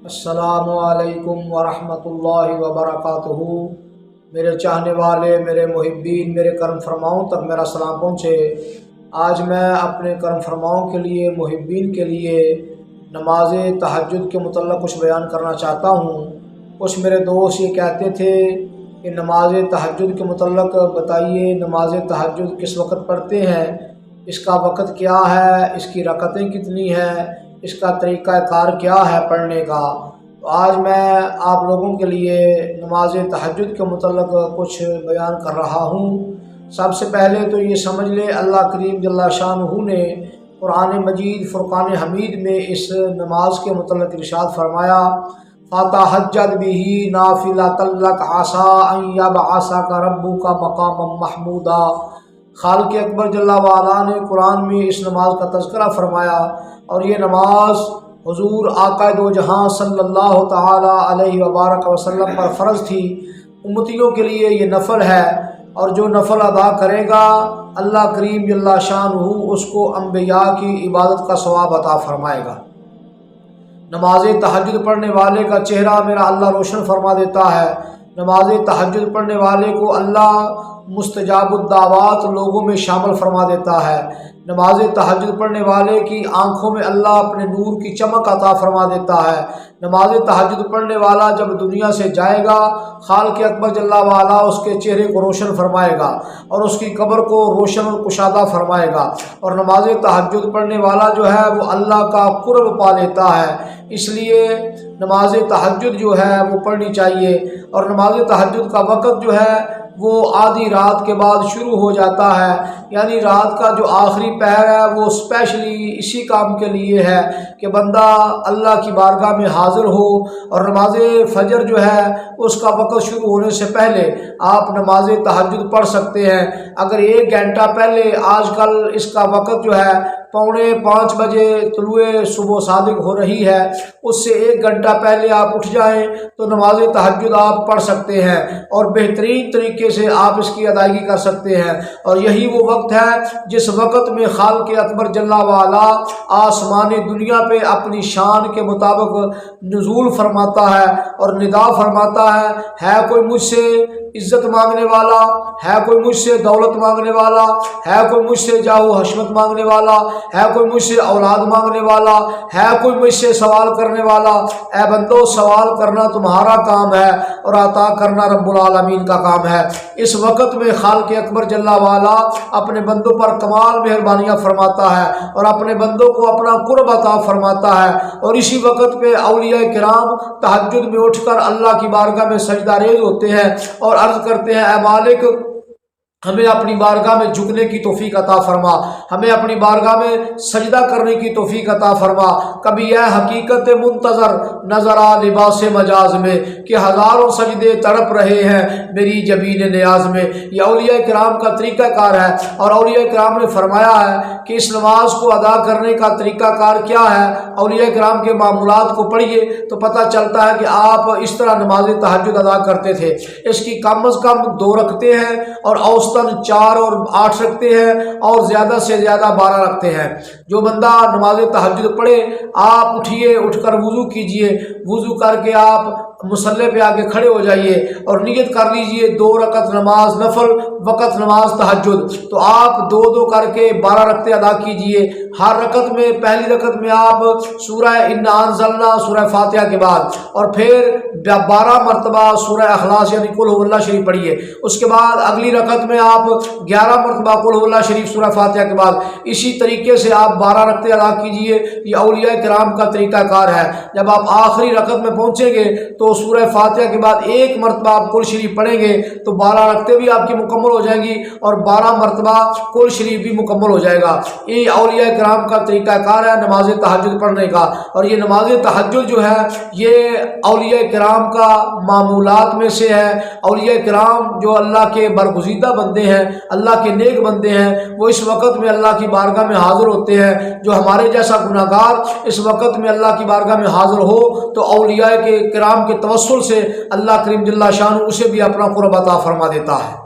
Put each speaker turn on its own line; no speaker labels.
السلام علیکم ورحمۃ اللہ وبرکاتہ۔ میرے چاہنے والے، میرے محبین، میرے کرم فرماؤں تک میرا سلام پہنچے۔ آج میں اپنے کرم فرماؤں کے لیے، محبین کے لیے نماز تہجد کے متعلق کچھ بیان کرنا چاہتا ہوں۔ کچھ میرے دوست یہ کہتے تھے کہ نماز تہجد کے متعلق بتائیے، نماز تہجد کس وقت پڑھتے ہیں، اس کا وقت کیا ہے، اس کی رکعتیں کتنی ہیں، اس کا طریقہ کار کیا ہے پڑھنے کا۔ تو آج میں آپ لوگوں کے لیے نماز تہجد کے متعلق کچھ بیان کر رہا ہوں۔ سب سے پہلے تو یہ سمجھ لے، اللہ کریم جل شانہ نے قرآن مجید فرقان حمید میں اس نماز کے متعلق ارشاد فرمایا، فَتَہَجَّدْ بِهِ نَافِلَةً لَكَ عَسَىٰ أَن يَبْعَثَكَ رَبُّكَ مَقَامًا مَحْمُودًا۔ خالق اکبر جل وعلا نے قرآن میں اس نماز کا تذکرہ فرمایا، اور یہ نماز حضور آقا دو جہاں صلی اللہ تعالی علیہ وبارک وسلم پر فرض تھی۔ امتیوں کے لیے یہ نفل ہے، اور جو نفل ادا کرے گا اللہ کریم جل شانہ اس کو انبیاء کی عبادت کا ثواب عطا فرمائے گا۔ نماز تہجد پڑھنے والے کا چہرہ میرا اللہ روشن فرما دیتا ہے۔ نماز تہجد پڑھنے والے کو اللہ مستجاب الدعوات لوگوں میں شامل فرما دیتا ہے۔ نماز تہجد پڑھنے والے کی آنکھوں میں اللہ اپنے نور کی چمک عطا فرما دیتا ہے۔ نماز تہجد پڑھنے والا جب دنیا سے جائے گا، خالق اکبر جل وعلا اس کے چہرے کو روشن فرمائے گا اور اس کی قبر کو روشن اور کشادہ فرمائے گا، اور نماز تہجد پڑھنے والا جو ہے وہ اللہ کا قرب پا لیتا ہے۔ اس لیے نماز تہجد جو ہے وہ پڑھنی چاہیے، اور نماز تہجد کا وقت جو ہے وہ آدھی رات کے بعد شروع ہو جاتا ہے، یعنی رات کا جو آخری پہر ہے وہ اسپیشلی اسی کام کے لیے ہے کہ بندہ اللہ کی بارگاہ میں حاضر ہو، اور نماز فجر جو ہے اس کا وقت شروع ہونے سے پہلے آپ نماز تہجد پڑھ سکتے ہیں۔ اگر 1 گھنٹہ پہلے، آج کل اس کا وقت جو ہے 4:45 بجے طلوع صبح صادق ہو رہی ہے، اس سے 1 گھنٹہ پہلے آپ اٹھ جائیں تو نماز تہجد آپ پڑھ سکتے ہیں، اور بہترین طریقے سے آپ اس کی ادائیگی کر سکتے ہیں۔ اور یہی وہ وقت ہے جس وقت میں خالق اکبر جل وعلا آسمان دنیا پہ اپنی شان کے مطابق نزول فرماتا ہے اور ندا فرماتا ہے کوئی مجھ سے عزت مانگنے والا، ہے کوئی مجھ سے دولت مانگنے والا، ہے کوئی مجھ سے جاہ و حشمت مانگنے والا، ہے کوئی مجھ سے اولاد مانگنے والا، ہے کوئی مجھ سے سوال کرنے والا۔ اے بندو، سوال کرنا تمہارا کام ہے اور عطا کرنا رب العالمین کا کام ہے۔ اس وقت میں خالق اکبر جل وعلا اپنے بندوں پر کمال مہربانیاں فرماتا ہے اور اپنے بندوں کو اپنا قرب عطا فرماتا ہے، اور اسی وقت پہ اولیاء کرام تہجد میں اٹھ کر اللہ کی بارگاہ میں سجدہ ریز ہوتے ہیں اور عرض کرتے ہیں، اے مالک، ہمیں اپنی بارگاہ میں جھکنے کی توفیق عطا فرما، ہمیں اپنی بارگاہ میں سجدہ کرنے کی توفیق عطا فرما۔ کبھی یہ حقیقت منتظر نظر آ لباس مجاز میں کہ ہزاروں سجدے تڑپ رہے ہیں میری جبین نیاز میں۔ یہ اولیاء کرام کا طریقہ کار ہے، اور اولیاء کرام نے فرمایا ہے کہ اس نماز کو ادا کرنے کا طریقہ کار کیا ہے۔ اولیاء کرام کے معمولات کو پڑھیے تو پتہ چلتا ہے کہ آپ اس طرح نماز تہجد ادا کرتے تھے۔ اس کی کم از کم 2 رکھتے ہیں، اور اوسطاً 4 اور 8 رکھتے ہیں، اور زیادہ سے زیادہ 12 رکھتے ہیں۔ جو بندہ نماز تہجد پڑھے، آپ اٹھیے، اٹھ کر وضو کیجئے، وضو کر کے آپ مصلی پہ آگے کھڑے ہو جائیے اور نیت کر لیجئے 2 رکعت نماز نفل وقت نماز تہجد، تو آپ 2 کر کے 12 رکعتیں ادا کیجئے۔ ہر رکعت میں، پہلی رکعت میں آپ سورہ انا انزلنا سورہ فاتحہ کے بعد، اور پھر 12 مرتبہ سورہ اخلاص یعنی قل هو اللہ شریف پڑھیے۔ اس کے بعد اگلی رکعت میں آپ 11 مرتبہ قل هو اللہ شریف سورہ فاتحہ کے بعد، اسی طریقے سے آپ 12 رکعتیں ادا کیجئے۔ یہ اولیاء کرام کا طریقہ کار ہے۔ جب آپ آخری رکعت میں پہنچیں گے تو سورہ فاتحہ کے بعد 1 مرتبہ آپ قل شریف پڑھیں گے تو 12 رکعتیں بھی آپ کی مکمل ہو جائیں گی، اور 12 مرتبہ قل شریف بھی مکمل ہو جائے گا۔ یہ اولیاء کرام کا طریقہ کار ہے نماز تہجد پڑھنے کا۔ اور یہ نماز تہجد جو ہے یہ اولیاء کرام کا معمولات میں سے ہے۔ اولیاء کرام جو اللہ کے برگزیدہ بندے ہیں، اللہ کے نیک بندے ہیں، وہ اس وقت میں اللہ کی بارگاہ میں حاضر ہوتے ہیں۔ جو ہمارے جیسا گناہ گار اس وقت میں اللہ کی بارگاہ میں حاضر ہو تو اولیاء کے کرام کے توسل سے اللہ کریم جل شانہ اسے بھی اپنا قرب عطا فرما دیتا ہے۔